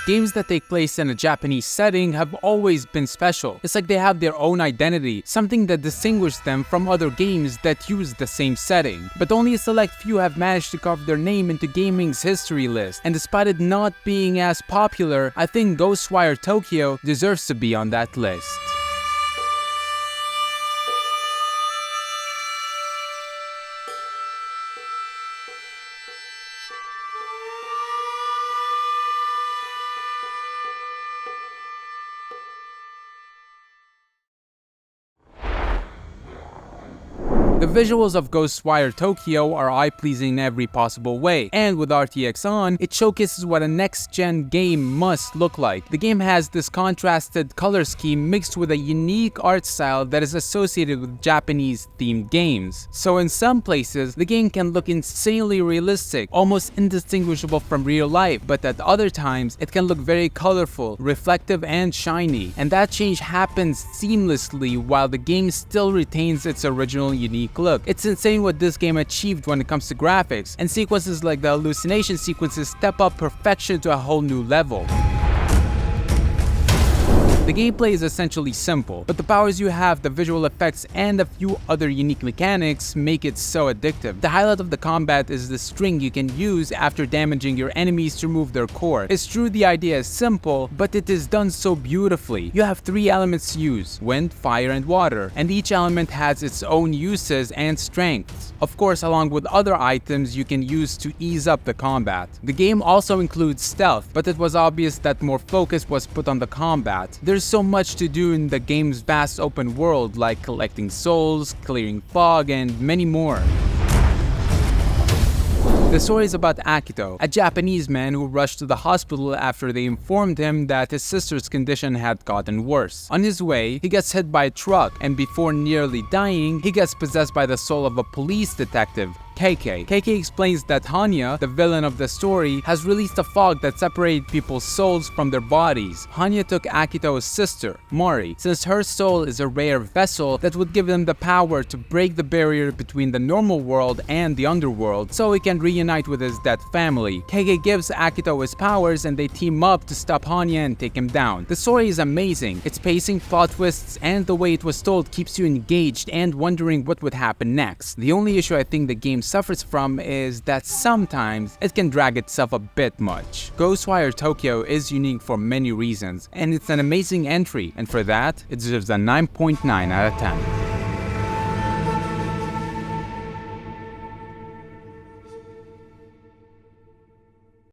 Games that take place in a Japanese setting have always been special. It's like they have their own identity, something that distinguishes them from other games that use the same setting. But only a select few have managed to carve their name into gaming's history list, and despite it not being as popular, I think Ghostwire Tokyo deserves to be on that list. The visuals of Ghostwire Tokyo are eye-pleasing in every possible way, and with RTX on, it showcases what a next-gen game must look like. The game has this contrasted color scheme mixed with a unique art style that is associated with Japanese-themed games. So in some places, the game can look insanely realistic, almost indistinguishable from real life, but at other times, it can look very colorful, reflective, and shiny. And that change happens seamlessly while the game still retains its original unique look. It's insane what this game achieved when it comes to graphics, and sequences like the hallucination sequences step up perfection to a whole new level. The gameplay is essentially simple, but the powers you have, the visual effects, and a few other unique mechanics make it so addictive. The highlight of the combat is the string you can use after damaging your enemies to remove their core. It's true the idea is simple, but it is done so beautifully. You have 3 elements to use: wind, fire, and water, and each element has its own uses and strengths. Of course, along with other items you can use to ease up the combat. The game also includes stealth, but it was obvious that more focus was put on the combat. There's so much to do in the game's vast open world, like collecting souls, clearing fog, and many more. The story is about Akito, a Japanese man who rushed to the hospital after they informed him that his sister's condition had gotten worse. On his way, he gets hit by a truck, and before nearly dying, he gets possessed by the soul of a police detective, KK. KK explains that Hanya, the villain of the story, has released a fog that separates people's souls from their bodies. Hanya took Akito's sister, Mori, since her soul is a rare vessel that would give him the power to break the barrier between the normal world and the underworld, so he can reunite with his dead family. KK gives Akito his powers and they team up to stop Hanya and take him down. The story is amazing. Its pacing, plot twists, and the way it was told keeps you engaged and wondering what would happen next. The only issue I think the game suffers from is that sometimes it can drag itself a bit much. Ghostwire Tokyo is unique for many reasons, and it's an amazing entry, and for that, it deserves a 9.9 out of 10.